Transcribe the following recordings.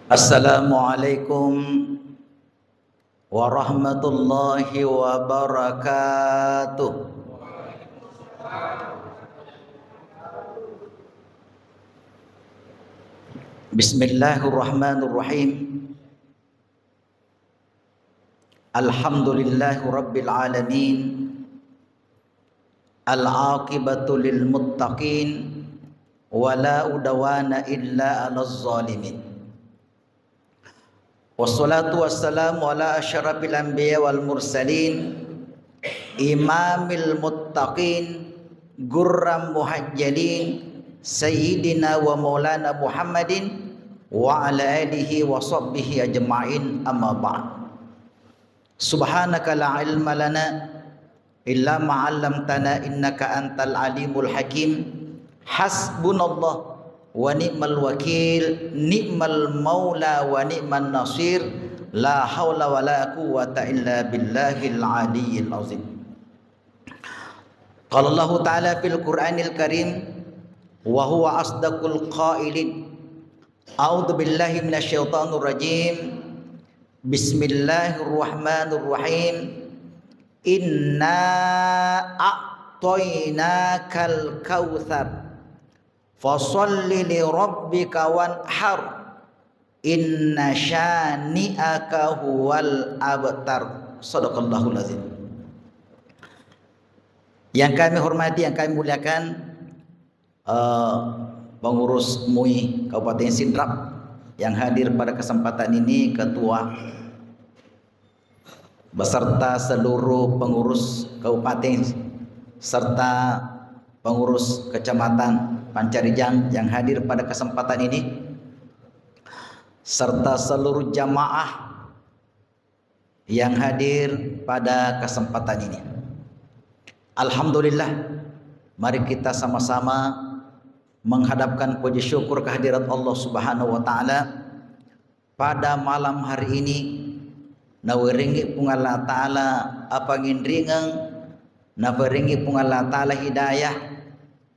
Assalamualaikum warahmatullahi wabarakatuh. Bismillahirrahmanirrahim. Alhamdulillahi rabbil alamin. Al-aqibatu lil muttaqin wala udwana illa 'alaz zalimin. Wassalatu wassalamu ala asyrafil anbiya wal mursalin imamil muttaqin gurram muhajjalin sayyidina wa maulana Muhammadin wa ala alihi wa sahbihi ajma'in, amma ba'd. Subhanaka la ilma lana illa ma 'allamtana innaka antal alimul hakim. Hasbunallah wa ni'mal wakil, ni'mal maula wa ni'man nasir, la haula wa la quwwata illa billahil aliyyil azim. Qala Allah ta'ala fil Qur'anil Karim wa huwa asdaqul qailin. A'udzu billahi minasyaitonir rajim. Bismillahirrahmanirrahim. Inna a'tainakal kautsar fasholli li rabbika wanhar inna syani'aka huwal abtar. Shadaqallahul azim. Yang kami hormati, yang kami muliakan, pengurus MUI Kabupaten Sidrap yang hadir pada kesempatan ini, ketua beserta seluruh pengurus kabupaten serta pengurus kecamatan Pancarijang yang hadir pada kesempatan ini, serta seluruh jamaah yang hadir pada kesempatan ini. Alhamdulillah, mari kita sama-sama menghadapkan puji syukur kehadirat Allah Subhanahu wa taala pada malam hari ini. Nawiringi pung Allah taala apangin ringang, nawiringi pung Allah taala hidayah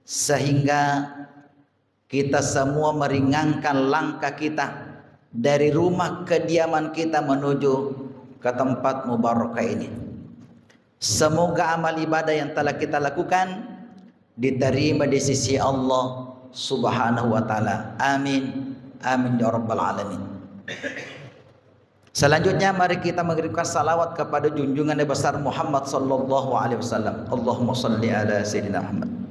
sehingga kita semua meringankan langkah kita dari rumah kediaman kita menuju ke tempat mubarakah ini. Semoga amal ibadah yang telah kita lakukan diterima di sisi Allah Subhanahu wa taala. Amin. Amin ya rabbal alamin. Selanjutnya mari kita mengirimkan salawat kepada junjungan Nabi besar Muhammad sallallahu alaihi wasallam. Allahumma salli ala sayyidina Muhammad.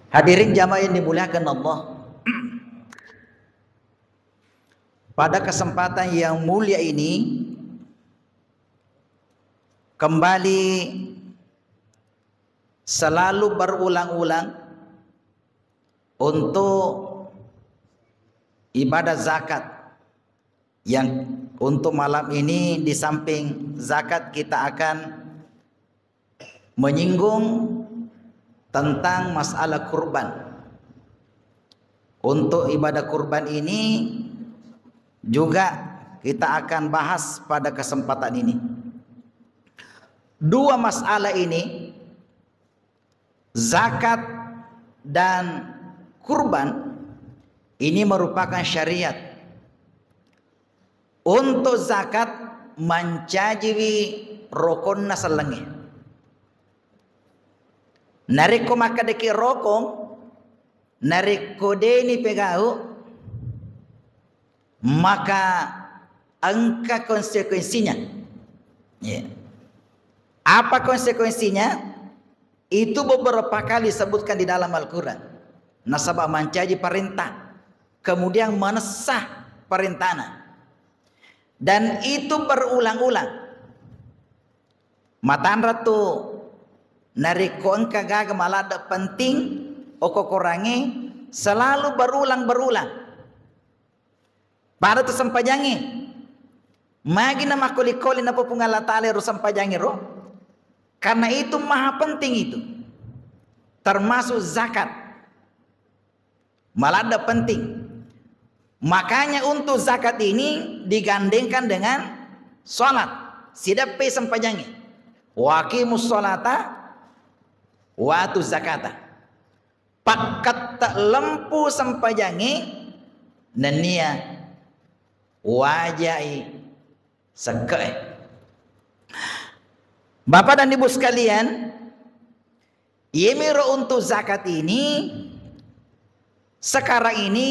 Hadirin jamaah yang dimuliakan Allah, pada kesempatan yang mulia ini kembali selalu berulang-ulang untuk ibadah zakat, yang untuk malam ini di samping zakat kita akan menyinggung tentang masalah kurban. Untuk ibadah kurban ini juga kita akan bahas pada kesempatan ini. Dua masalah ini, zakat dan kurban, ini merupakan syariat. Untuk zakat mencajiwi rokonna selengih. Nariko maka deki rokong, nariko deni pegau, maka angka konsekuensinya. Yeah. Apa konsekuensinya? Itu beberapa kali disebutkan di dalam Al-Quran. Nasabah mencaji perintah, kemudian menesah perintahnya, dan itu berulang-ulang. Matan ratu narikon kagak malada penting oko korangi selalu berulang-berulang. Pada tu sampajangi magi nama koli-koli napa pungala tali ro sampajangi ro. Karena itu maha penting itu. Termasuk zakat. Malada penting. Makanya untuk zakat ini digandengkan dengan salat. Sidape sampajangi. Waqimus sholata wa atu zakata. Pakat tak lempu sampajangi nenia wajai seke. Bapak dan Ibu sekalian, yemiro untuk zakat ini sekarang ini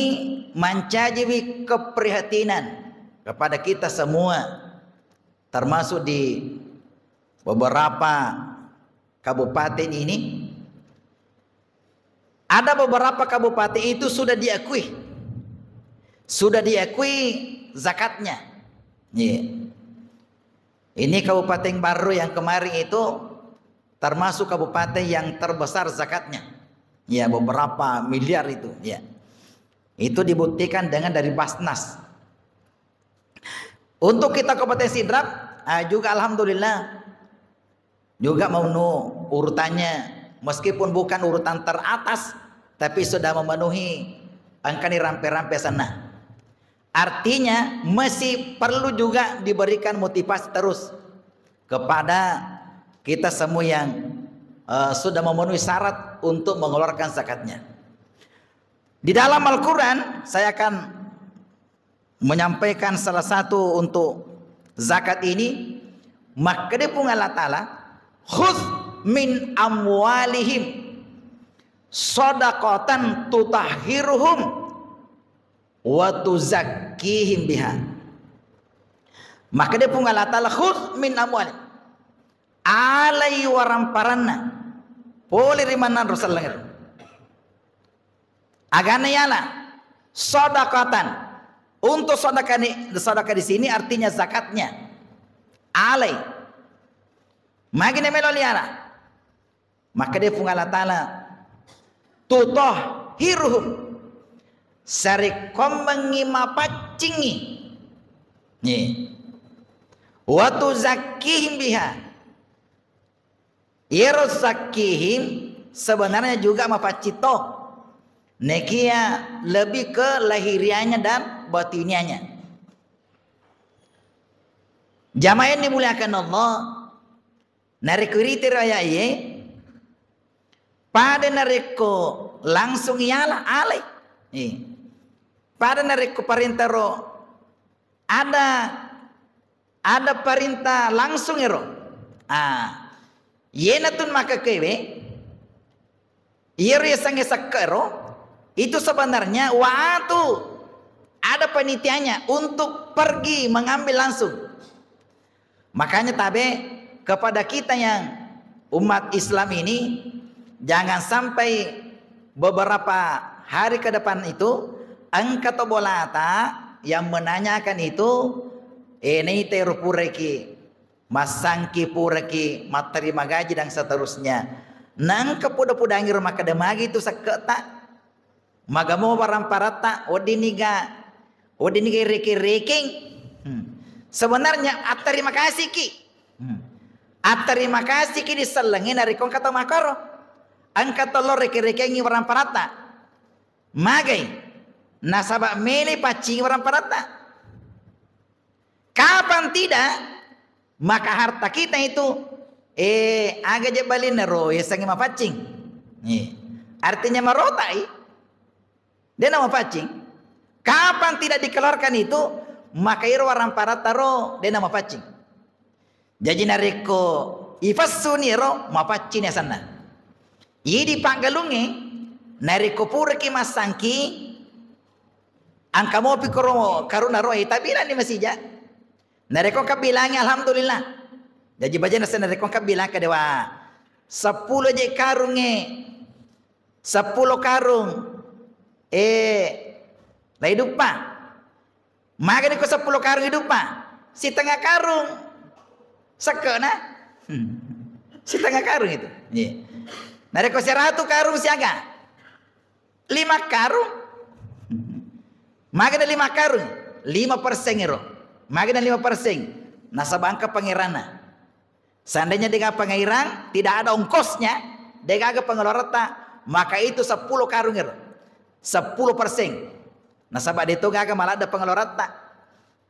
mencaji keprihatinan kepada kita semua, termasuk di beberapa kabupaten ini. Ada beberapa kabupaten itu sudah diakui zakatnya. Ini kabupaten baru yang kemarin itu termasuk kabupaten yang terbesar zakatnya. Ya, beberapa miliar itu. Ya, itu dibuktikan dengan dari Basnas. Untuk kita Kabupaten Sidrap juga alhamdulillah juga memenuhi urutannya, meskipun bukan urutan teratas, tapi sudah memenuhi angka di rampe-rampe sana. Artinya masih perlu juga diberikan motivasi terus kepada kita semua yang sudah memenuhi syarat untuk mengeluarkan zakatnya. Di dalam Al-Quran saya akan menyampaikan salah satu untuk zakat ini. Maka dia pun Allah Ta'ala, khudh min amwalihim shadaqatan tutahhiruhum wa tuzakkihim biha. Maka dia pun Allah Ta'ala, khudh min amwalihim alai waramparanna boleh rimanan Rasulullah agana yala sedekatan. Untuk sedekah di sini artinya zakatnya alai magine meloliara. Maka dia pun Allah Ta'ala tutahhiruhum sarikom mengimapacingi nih wa tuzakkihim biha. Irosakihim sebenarnya juga mapacito nekia lebih ke lahirianya dan batinianya. Jamaah yang dimuliakan Allah, narikiriti raya ye pada nariko langsung ialah alai. Pada nariko perintah ada perintah langsung ero. Yenatun maka kewe iri sange sakero itu sebenarnya waktu ada penitiannya untuk pergi mengambil langsung. Makanya tabe kepada kita yang umat Islam ini jangan sampai beberapa hari ke depan itu angkat bolata yang menanyakan itu ini terupureki masangki pureki materi magaji dan seterusnya nang kepuda-pudangi rumah kademagi itu saketa magamo baramparata odiniga reki-reking. Sebenarnya terima kasih ki terima kasih ki diselengin dari kong kata makaro angkat lo reki-rekengi baramparata magai nasabak mele pacing baramparata. Kapan tidak maka harta kita itu agak jebalin nero ya sangi mapacing. Artinya marotai dia nama pacing. Kapan tidak dikeluarkan itu maka iro waramparata ro dia nama pacing. Jadi nareko ifasuni ro mapacing ya sana. Yidi panggalungi nareko purki masangki angka mo pikoro karuna ro tabila ni masija. Nareko kabilangnya alhamdulillah. Jadi baca nasi nareko kabilang kedewa 10 je karunge 10 karung hidup pak. Maka ni ko 10 karung hidup pak. Si tengah karung sekena. Si tengah karung itu. Nareko 100 karung siaga 5 karung. Maka ada 5 karung 5% ero. Magana 5%. Nasabangka pangirana. Seandainya dengan pengairan tidak ada ongkosnya, dengan pengeluaran maka itu 10 karung 10%. Nasabah itu gak malah ada pengeluaran.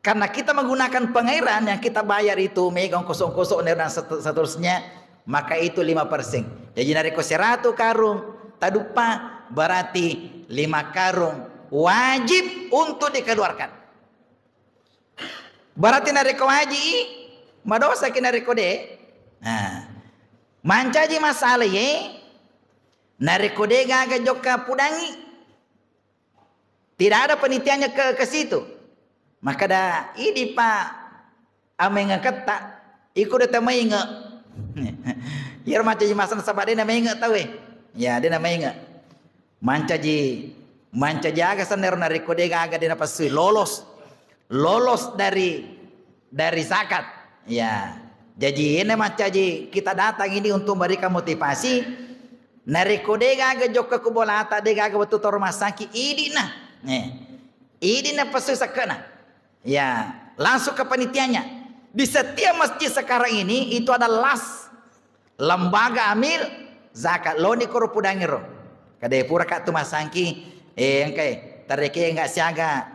Karena kita menggunakan pengairan yang kita bayar itu megang kosong-kosong dan seterusnya, maka itu 5%. Jadi dari 100 karung tak lupa berarti 5 karung wajib untuk dikeluarkan. Berarti nariko haji madosa ki nariko de. Nah, mancaji masalah ye nariko de gaga joka pudangi. Tidak ada penitiannya ke situ. Maka dah ini pak amenga kata ikut dah tamainga. Ya mancaji masalah sahabat dia namainga tahu ya dia namainga. Mancaji aga saner nariko de gaga dia pasui lolos dari zakat. Ya. Jadi ini mancaji kita datang ini untuk memberikan motivasi. Nariko de gaga joka kubolata de gaga betul rumah sakit idina. Idina pasui sakana. Ya, langsung ke panitianya. Di setiap masjid sekarang ini itu ada lembaga amil zakat. Lo ni koro pudangiro. Kadai pura kat tu masangki engkai tareke enggak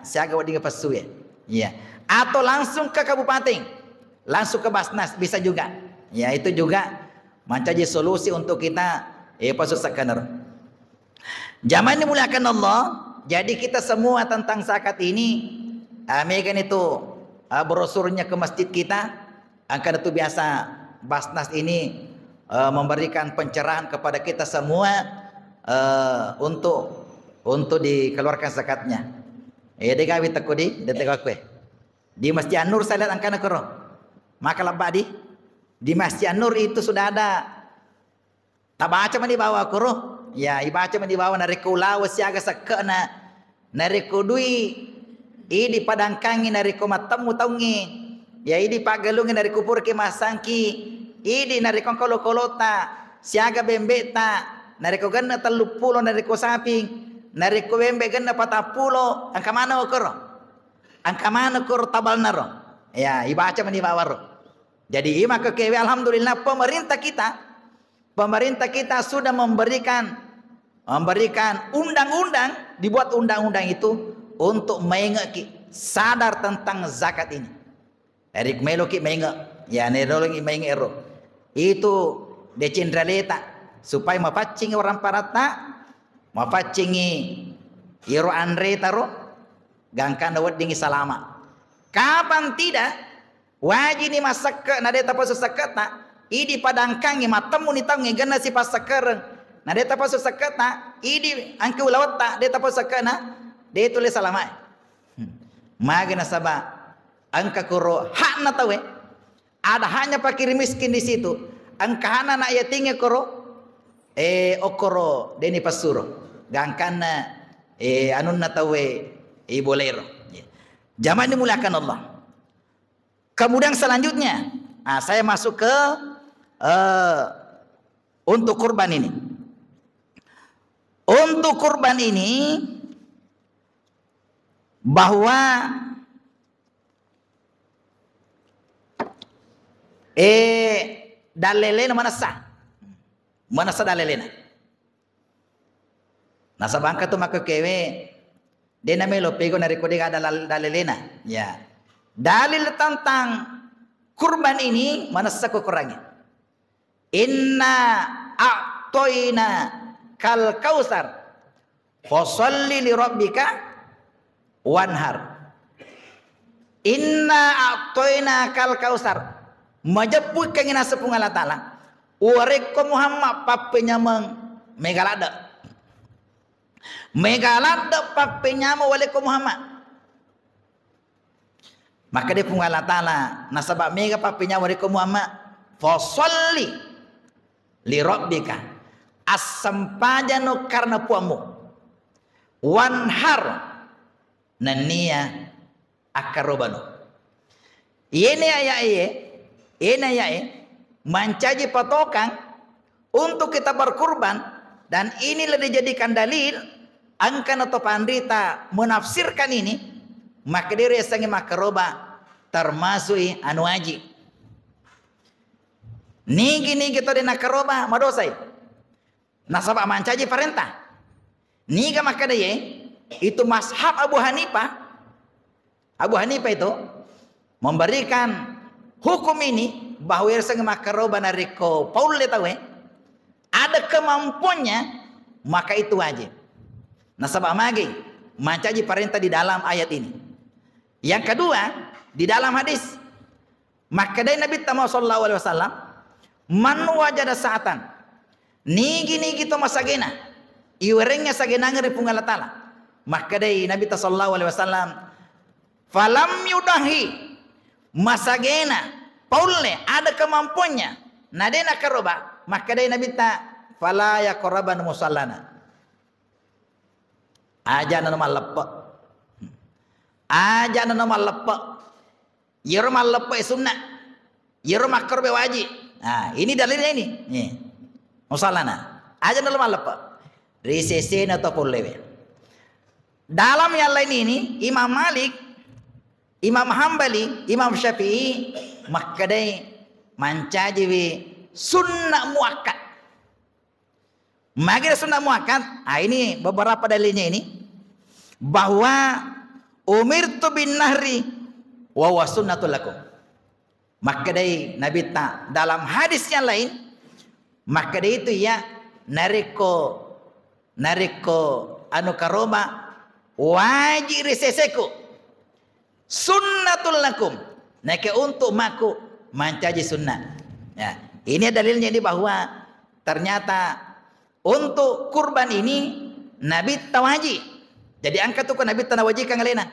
siaga wadinga pasui. Ya. Atau langsung ke kabupaten. Langsung ke Basnas bisa juga. Ya, itu juga mencari solusi untuk kita pasu sakaner. Zaman dimuliakan Allah. Jadi kita semua tentang zakat ini megan itu brosurnya ke masjid kita. Akan itu biasa Basnas ini memberikan pencerahan kepada kita semua untuk dikeluarkan zakatnya. Degawi takudi detegakwe. Di Masjid An-Nur saya lihat angkana kero. Maka lebak di Masjid An-Nur itu sudah ada tabaca man dibawa kero. Ya, ibaca man dibawa nariko lawa siaga sakana nariko dui idi padangkangi nariko matamu taungi. Ya idi pagalungi nariko purki masangki. Idi nariko kolota siaga bembeta nariko ganna 30 nariko sapi nariko bembe ganna 40 angka mana kero. Angka mana kero tabal naro. Ya, ibaca man dibawa ro. Jadi maka kewe alhamdulillah pemerintah kita sudah memberikan undang-undang, dibuat undang-undang itu untuk mengeki sadar tentang zakat ini. Erik meloki menga, ya nerologi mengero. Itu decentralita supaya mapacingi orang parata, mapacingi iro andre taro, gangkan dawat dingi salama. Kapan tidak wajib ni masak nade tapasu sakata idi padangkangi matamu ni tangi gana si pasakereng nade tapasu sakata idi angku lawata de tapasu sakana de tulis salama magana saba angka kuro hak na tawe ada hanya pakir miskin di situ angka hana na yatinge kuro okoro deni pasuro gangkana anun na tawe bolero zaman dimuliakan Allah. Kemudian selanjutnya, saya masuk ke untuk kurban ini. Untuk kurban ini bahwa dalelena manasa dalelena. Nasa bangka tu maka kewe dena melo pego nariko dega dalelena. Ya. Dalil tentang kurban ini mana kekurangan. Inna a'toina kal kausar fasalli li rabbika wanhar. Inna a'toina kal kausar majapui kengina sepung Allah Ta'ala wareko Muhammad papenya megalada papenya waleko Muhammad. Maka dia pun Allah Ta'ala nasabak mega papinya wariko Muhammad fasalli li rabbika as-sampajano karena puamu wanhar nania akarobano. Ini ayat mencaji patokan untuk kita berkurban dan inilah dijadikan dalil angkan atau pandita menafsirkan ini. Maka dia resangi makaroba termasuk anu haji. Nigi to de nakaroba madosai. Nasabak mancaji perintah. Niga maka dia itu mazhab Abu Hanifah. Abu Hanifah itu memberikan hukum ini bahwa resangi makaroba nariko Paul letawe ada kemampuannya maka itu wajib. Nasabak magi mancaji perintah di dalam ayat ini. Yang kedua, di dalam hadis, maka dari Nabi sallallahu alaihi wasallam, man wajada sa'atan, nigi to masagena, iwerengnya sagena ngari pungal taala. Maka dari Nabi sallallahu alaihi wasallam, falam yudahi, masagena, paulne ada kemampuannya, nadena karoba, maka dari Nabi fala yaqraban musallana. Aja nama lepak, aja nama lepak, yerma lepak sunnah, yerma korbe wajib. Nah, ini dalilnya ini. Nih, musallana. Aja nama lepak, risesen atau lewe. Dalam yang lain ini, Imam Malik, Imam Hambali, Imam Syafi'i, makadai mancaji sunnah muakkad. Magir sunnah muakkad. Ini beberapa dalilnya ini, bahwa umirtu bin nahri wa huwa sunnatul lakum. Maka dari Nabi dalam hadis yang lain, maka dari itu ya nariko anu karoma wajib riseseku sunnatul lakum, nake untuk maku mancaji sunnah. Ya, ini dalilnya ini bahwa ternyata untuk kurban ini Nabi tawaji. Jadi angkat tu Nabi tanawaji kang lena.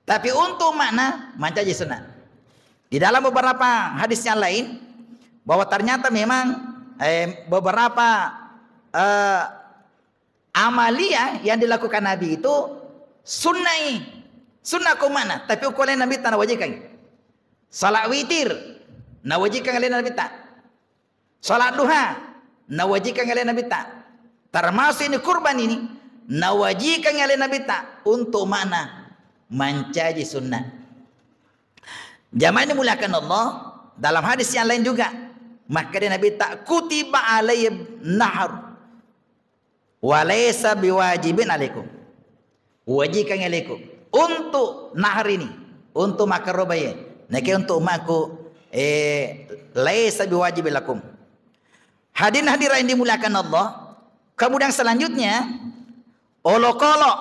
Tapi untuk makna mancaji sunnah. Di dalam beberapa hadis yang lain, bahwa ternyata memang beberapa amalia yang dilakukan Nabi itu sunnah kumana. Tapi ukuran Nabi tanawaji kang. Salat witir nawaji kang lena Nabi tak. Salat duha nawaji kang lena Nabi tak. Termasuk ini kurban ini nawajikan oleh Nabi tak untuk mana mancaji sunnah. Jamaah ini muliakan Allah, dalam hadis yang lain juga, maka dia Nabi tak kutiba alayhi nahar wa laysa biwajibin alaikum, wajikan alaikum untuk nahar ini, untuk makan robaya, nake untuk maku laysa biwajibin lakum. Hadirin dimuliakan Allah. Kemudian selanjutnya olokolo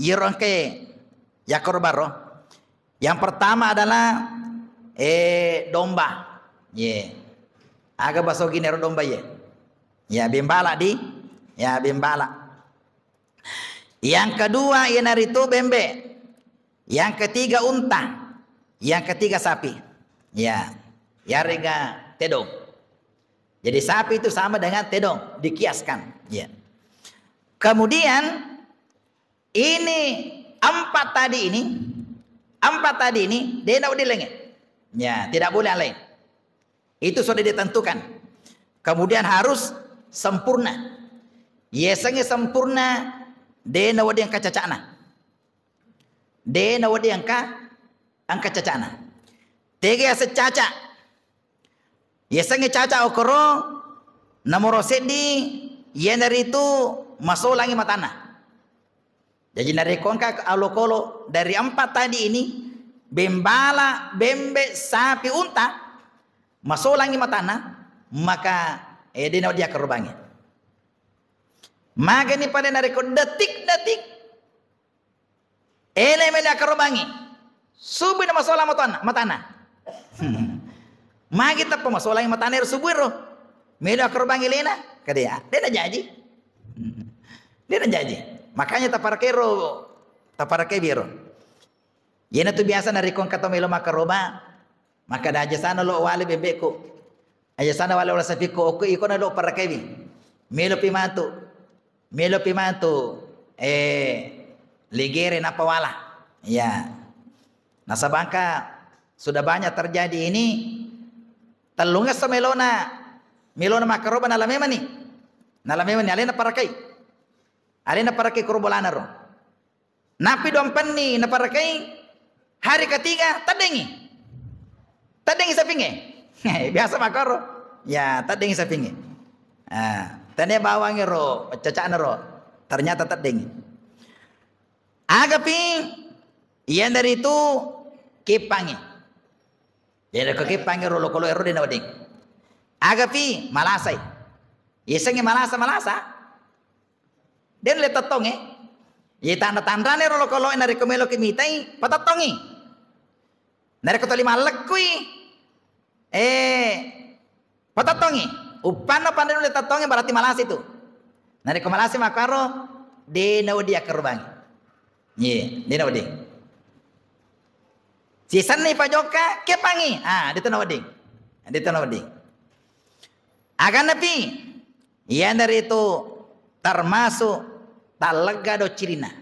yirongke yakorbaro. Yang pertama adalah domba. Ye. Aga baso ginero domba ye. Ya bimbala di. Ya bimbala. Yang kedua ialah itu bembe. Yang ketiga unta. Yang ketiga sapi. Ya. Yarega tedong. Jadi sapi itu sama dengan tedong, dikiaskan. Ya. Kemudian ini empat tadi ini dia tidak boleh lengket. Ya, tidak boleh lain. Itu sudah ditentukan. Kemudian harus sempurna. Yesanya sempurna, dia tidak boleh angka cacana. Dia tidak boleh angka cacana. Tiga secaca. Yesanya caca okoro nomor sedi yang dari itu masuk lagi matana. Jadi dari kongka alokolo dari empat tadi ini bembala, bembe, sapi, unta masuk lagi matana, maka dia dia kerubangi. Maka ini pada nariko detik-detik ele kerubangi. Subuh nama solah matana. Magi kita pemasolah yang matanir subuh melo korbangi lena kadia dia dah janji makanya taparake biro yena tu biasa dari kon kata melo makaroba maka dah aja sana lo wale bebeku aja sana wale wala safiku oku ikona lo parakebi melo pimantu ligere napawala ya nasabangka sudah banyak terjadi ini. Talungas sa melona makaroba na lamema ni alena parakai kurbolana ro napi dompan ni na parakai hari ketiga tadengi sa pinge biasa makaro ya tadengi sa pinge tane bawang ro cacana ro ternyata tadengi agapi iyan dari itu kipangi. Jadi kekipangi rolo kolo ero dina wading. Agapi malasay. Yesenge malasa. Den le tatong Ye tanda-tanda ne rolo kolo nari komelo kimitai patatongi. Nari ko tolima lekui. Patatongi. Upana pandai nule tatongi berarti malas itu. Nari ko malasi makaro de dia kerbangi. Ye, de nawadi. Sisan ni pajoka kepangi. Dito nawadi. Dito nawadi. Agan napi. Yan dari itu termasuk talaga do cirina.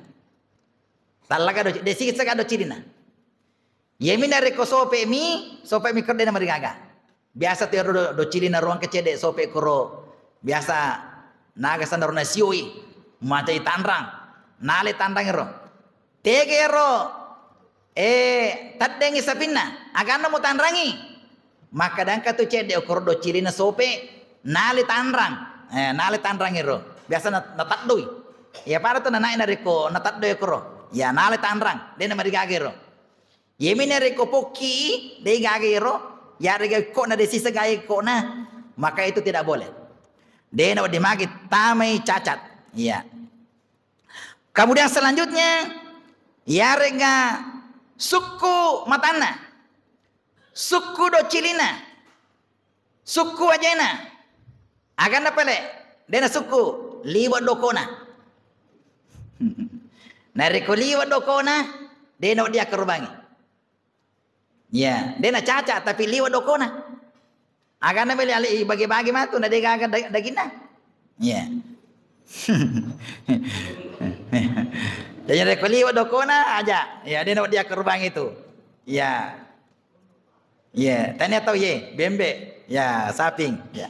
Talaga do desi saga do cirina. Yemi dari ko sope mi kerde na marigaga. Biasa tiar do cirina ruang kecede sope koro. Biasa naga sandar na sioi. Macai tandrang. Nale tandrang ero. Tege ero. Taddengi sapinna. Agana mo tandrangi. Maka dangka tu cede koro do cirina sope. Nale tandrang. Nale tandrang ero. Biasa natadoi. Ya para tu naik nariko natadoi koro. Ya nale tandrang. Dia nama digagero. Yemi nariko poki dia gagero. Ya rega kok na desisa gaya kok na. Maka itu tidak boleh. Dia nama dimagi tamai cacat. Ya. Kemudian selanjutnya ya rega suku matana. Suku do cilina. Suku wajena. Agan apa le? Dena suku liwat dokona. Nariko liwat dokona, dena dia kerbangi. Ya, dena caca tapi liwat dokona. Agan apa le bagi-bagi matu na dega agan dagina. Ya. Jadi nariko liwat dokona aja. Ya, dena dia kerbangi itu. Ya. Ya, tanya tahu ye, bembe. Ya, saping. Ya.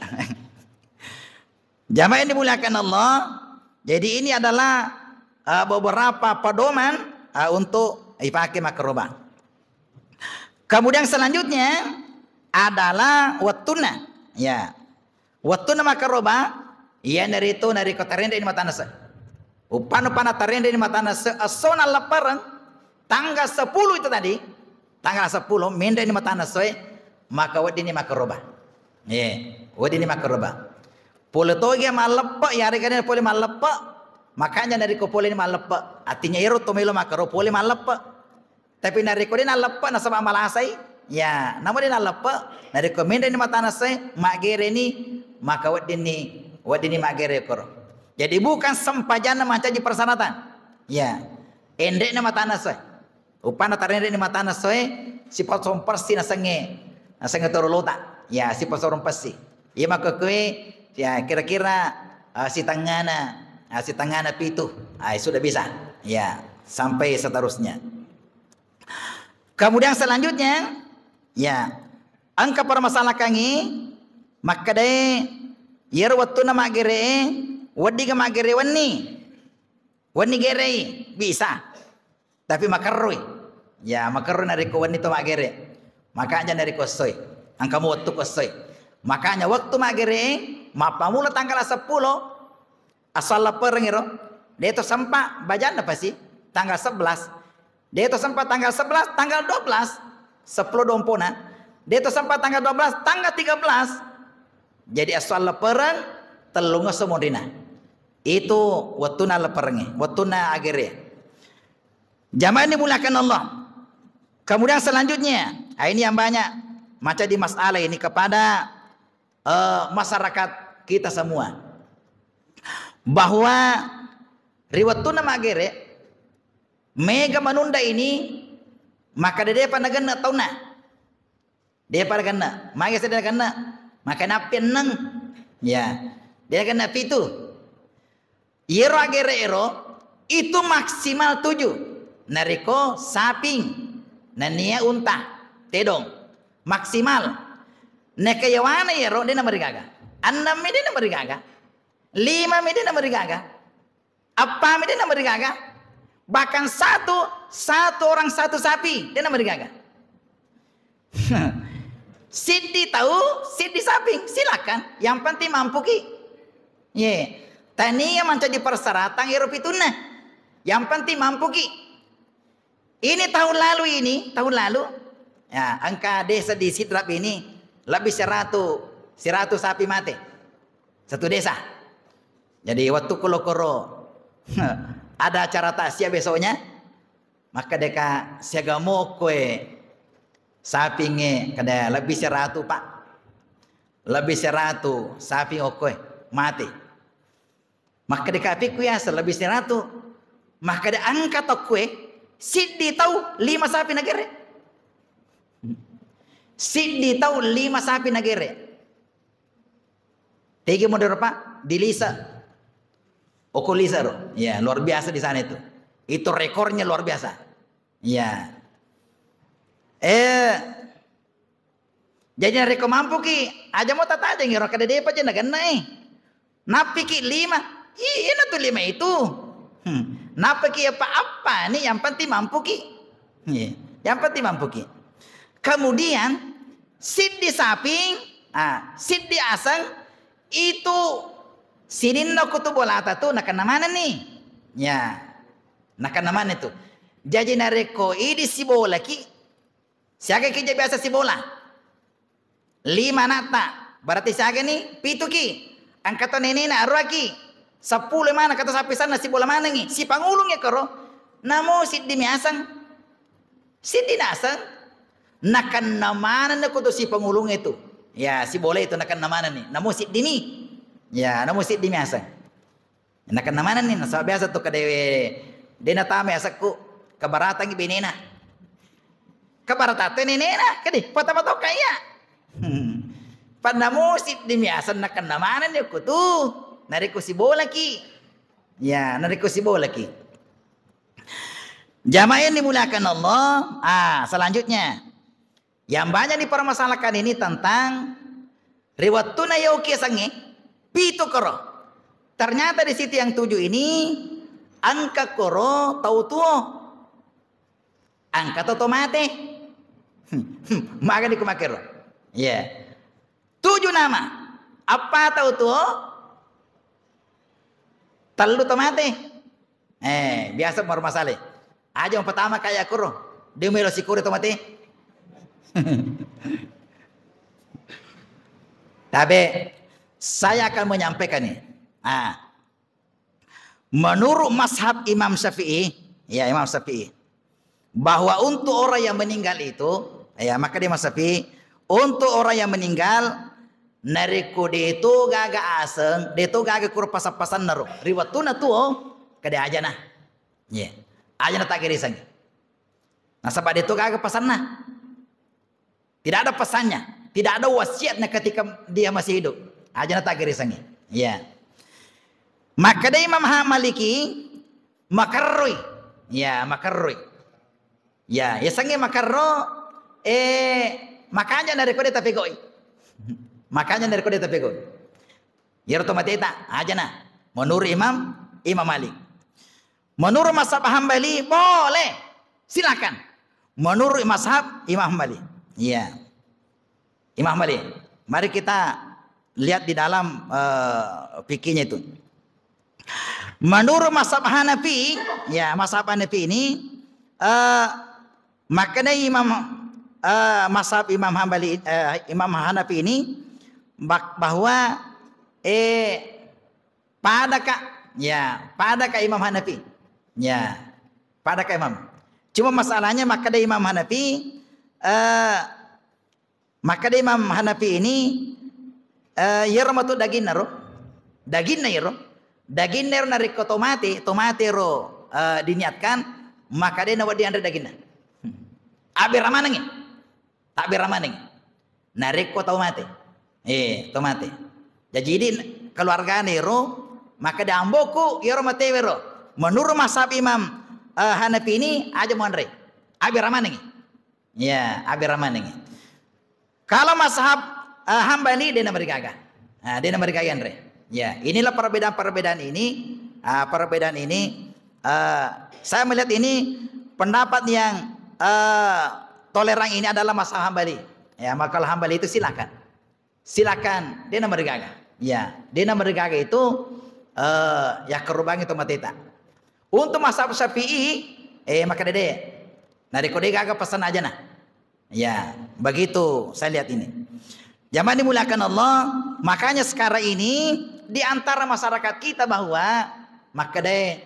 Jamaah yang dimuliakan Allah. Jadi ini adalah beberapa pedoman untuk dipakai makroba. Kemudian selanjutnya adalah watuna. Ya, watuna makroba. Ia dari itu dari kota rende ini mata nase. Upana tarende ini mata nase. Asona leparang tanggal 10 itu tadi. Tanggal 10 menda ini mata nase. Maka wadi ini makroba. Ya, wadi ini makroba. Pole toge malepa ya rekane pole malepa makanya dari ko pole malepa artinya ero tomelo makaro pole malepa tapi dari ko dina lepa na sama malasai ya namun dina lepa dari ko menda ni matana sai magere ni maka wadini magere koro jadi bukan sempajana mancaji persyaratan ya endek na matana sai upana tarende ni matana sai sifat sompersi na sange torolota ya sifat sompersi ya maka kue ya kira-kira si tangana pitu sudah bisa ya sampai seterusnya. Kemudian selanjutnya ya angka permasalahan kangi maka deh yer waktu nama gere wadi ke magere wani gere bisa tapi makarui ya makarui dari ko wani to magere makanya dari kosoi angka mu waktu kosoi makanya waktu magere mapamula tanggal 10 asal lapereng iro dia itu sempat bajan apa sih tanggal 11 dia itu sempat tanggal 11 tanggal 12 10 dompona dia itu sempat tanggal 12 tanggal 13 jadi asal lapereng telunga semodina itu watuna laperengnya watuna agere jamaah ini muliakan Allah. Kemudian selanjutnya ini yang banyak macam di masalah ini kepada masyarakat kita semua bahwa riwatuna magere mega menunda ini maka dia pada gana tauna dia pada gana maka sedang gana maka napin nang ya dia gana pitu iro agere ero itu maksimal 7 nariko saping nania unta tedong maksimal nekayawana ero dia namarigaga 6 mede na marigaga 5 mede na marigaga apa mede na marigaga bahkan satu orang satu sapi dia na marigaga Sidi tahu Sidi sapi silakan yang penting mampu ki ye tania mencari persyaratan ero pituna yang penting mampu ki ini tahun lalu ya angka desa di Sidrap ini lebih 100 sapi mati satu desa. Jadi waktu kolo-koro ada acara taksia besoknya, maka deka siaga mo kue sapi nge kada lebih 100 pak, lebih 100 sapi okoe mati, maka deka pikir ya lebih 100, maka dia angkat kue Siddi tahu 5 sapi negere, Siddi tahu 5 sapi negere, tiga model pak di Lisa, Lisa loh, ya luar biasa di sana itu rekornya luar biasa, ya. Jadi reko mampu ki, aja mau tata aja ngiro kada depa aja nagan naik, napi ki 5, iya tuh 5 itu, napa ki apa nih yang penting mampu ki, yang penting mampu ki. Kemudian Siddi samping, Siddi asang itu sinin no kutu bolata tuh nakan namana nih, ya, nakan namana itu. Jadi nareko ini si bola ki, siaga ki biasa si bola, 5 nata, berarti siaga nih pitu ki, angkatan ini na arwaki, 10 mana kata sapi sana si bola mana nih, si pangulung ya karo, namo Siddi miasang, Siddi nasang, nakan namana na kutu si pangulung itu, ya si bola itu nakan namana nih, namo Siddi nih, ya namo Siddi miasang, nakan namana nih, nasa biasa tuh kadewe, dena tame asakku, kabaratang ibinena, kabarata nenena, kadi pata-pata kaya, pada namo Siddi miasang nakan namana nih kutu, nariku si bola ki, ya nariku si bola ki. Jamaah yang dimuliakan Allah, selanjutnya yang banyak dipermasalahkan ini tentang riwayat tunayoki sange pitu koro. Ternyata di situ yang 7 ini angka koro tahu tuo, angka toto mate, maka dikumakir, ya 7 nama. Apa tahu tuo? Telu tomate. Biasa bermasalah. Aja yang pertama kayak kuro, dia melo si kuro tomate. Tapi saya akan menyampaikan ini. Menurut mazhab Imam Syafi'i, ya Imam Syafi'i, bahwa untuk orang yang meninggal itu, ya maka dia Imam Syafi'i, untuk orang yang meninggal, nariku dia itu gaga aseng, dia itu gaga kur pasan naruh. Riwat tu na tuh, kada aja nah, ya aja na tak gerisang. Nah sebab dia itu gaga pasan nah. Tidak ada pesannya, tidak ada wasiatnya ketika dia masih hidup. Aja tak gerisangnya. Ya. Maka dari Imam Maliki makarroi. Ya, makarroi. Ya, ya sange makarro makanya dari kode tapi goi. Makanya dari kode tapi goi. Ya otomatis aja nah. Menurut Imam Malik. Menurut mazhab Hambali boleh. Silakan. Menurut mazhab Imam Hambali. Ya, Imam Malik. Mari kita lihat di dalam fikihnya itu. Menurut mazhab Hanafi, ya mazhab Hanafi ini, makanya mazhab Imam Hambali, Imam Hanafi ini bahwa pada Imam Hanafi, ya pada Imam. Cuma masalahnya makanya Imam Hanafi. Maka dia Imam Hanafi ini yero matu daging naro, daging na yero, daging nero nariko tomate ro diniatkan, maka dia nawadi andre daging na. Abi ramanangi, tak abi ramanangi, nariko tomate, tomate. Jadi keluarga nero, maka dia amboku yero mate wero. Menurut mazhab Imam Hanafi ini aja mau andre, abi ramanangi. Ya, abi ramanangi. Kalau mazhab Hambali dia nama gaga. Dia nama gaga Andre. Ya, inilah perbedaan-perbedaan ini. Perbedaan ini saya melihat ini pendapat yang toleran ini adalah mazhab Hambali. Ya, maka kalau Hambali itu silakan. Silakan dia nama gaga. Ya, dia nama gaga itu ya kerubang itu mateta. Untuk mazhab Syafi'i maka dede. Nah, kode gaga pesan aja nah. Ya, begitu saya lihat ini. Jamaah dimuliakan Allah, makanya sekarang ini di antara masyarakat kita bahwa maka deh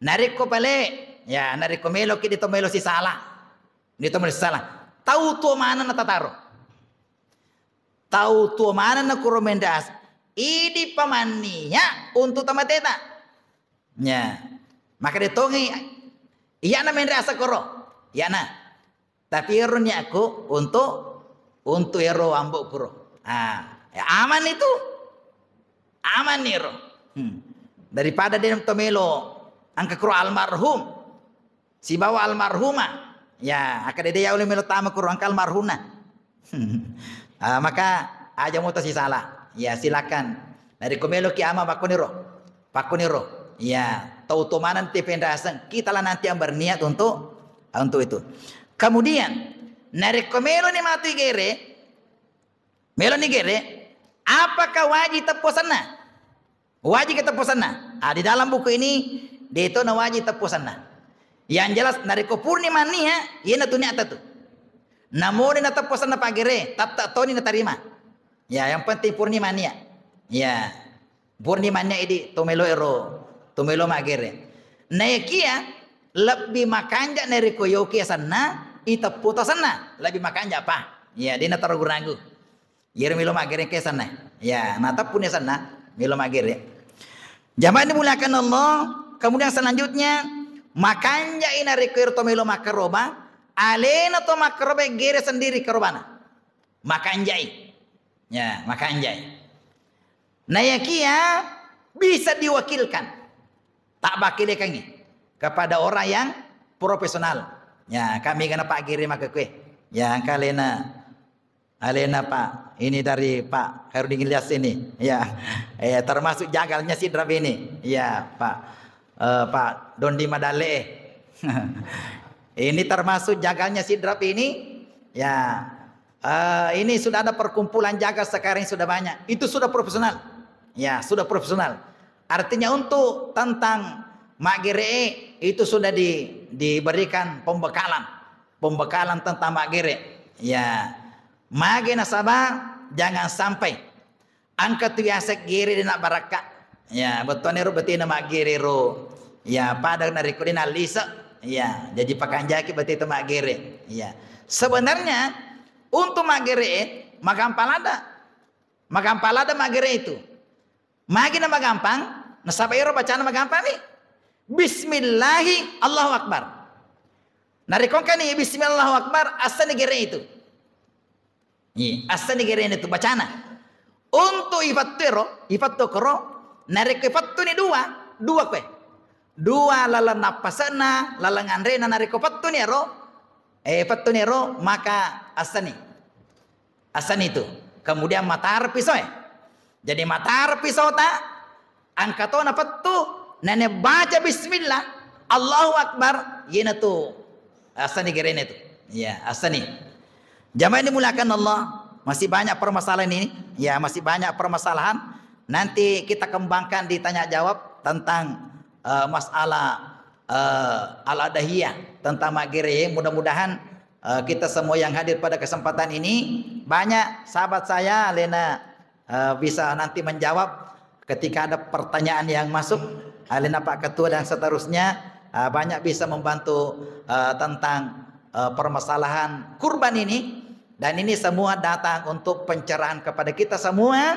Nariko pale. Ya, nariko melo ki dito melo si salah. Dito melo si salah. Tahu tuo mana na tataro. Tahu tuo mana na kuromendas. Idi pamaninya untuk tamateta. Ya. Maka ditongi. Iya na mendrasa koro. Iya na. Tapi eronya aku untuk ero ambok kuro. Ya, aman itu. Aman nih ro. Daripada dia tomelo angka kuro almarhum. Si bawa almarhumah, ya akan dia oleh melotama kurang almarhumah. Maka aja mutas si salah, ya silakan. Dari komelo kiama pakuniro, ya tahu tomanan tipendasan kita lah nanti yang berniat untuk itu. Kemudian dari komelo ni mati gere, melo ni gere, apakah wajib teposana? Wajib teposana. Di dalam buku ini dia itu wajib teposana. Yang jelas dari purnima nih ya na tunya tu. Namun na tapusan na pagere, tak toni na tarima. Ya, yang penting purnima nih ya. Purnima nya ini tomelo magere. Na kia lebih makanja dari koyoki sana, ita putasana lebih makanja apa? Ya, dia na ragu-ragu. Yer milo magere ke sana. Ya, nata punya sana milo magere. Jamaah dimuliakan Allah. Kemudian selanjutnya makanya ina require to melo makaroba alena to makaroba gere sendiri kerobana makanjai ya makanjai nah ya kia bisa diwakilkan tak bakile kangi kepada orang yang profesional ya kami kena Pak Giri maka kue ya kalena alena Pak ini dari Pak Herudin Ilyas ini ya termasuk jagalnya si Drab ini ya Pak Dondi Madale. Ini termasuk jagalnya Sidrap ini. Ya, ini sudah ada perkumpulan jagal sekarang sudah banyak. Itu sudah profesional. Ya, sudah profesional. Artinya untuk tentang magere itu sudah diberikan pembekalan tentang magere. Ya, mage nasabah jangan sampai angkat biasa gere dina baraka. Ya, betul nih betina magere ro. Ya, pada nari kodina lisa. Ya, jadi pakanjaki betul itu magere. Ya. Sebenarnya untuk magere magampalada magere itu. Magina magampang, nasabayro bacaan magampang nih. Bismillahi Allahu Akbar. Nari kongka nih Bismillahi Allahu Akbar asani gere itu. Iya, asani gere itu bacana. Untuk ifatto koro nari kefattu ni dua kue. Dua lala napasana, lala ngandrena nari kefattu ni ro. Fattu ni ro maka asani. Asani itu. Kemudian matar pisau. Jadi matar pisau ta angkatona fattu nane baca bismillah Allahu Akbar yena tu asani gerene tu. Ya, asani. Jamaah dimulakan Allah, masih banyak permasalahan ini. Ya, masih banyak permasalahan. Nanti kita kembangkan ditanya jawab tentang masalah al-adahiyah tentang magere. Mudah-mudahan kita semua yang hadir pada kesempatan ini banyak sahabat saya Lena bisa nanti menjawab ketika ada pertanyaan yang masuk. Alena Pak Ketua dan seterusnya banyak bisa membantu tentang permasalahan kurban ini. Dan ini semua datang untuk pencerahan kepada kita semua.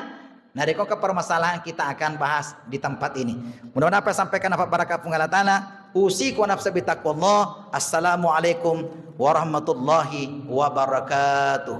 Nah, dari ke permasalahan kita akan bahas di tempat ini. Mudah-mudahan apa yang sampaikan dapat barakah Allah Ta'ala. Usiku nafsa bitaqwallah. Assalamualaikum warahmatullahi wabarakatuh.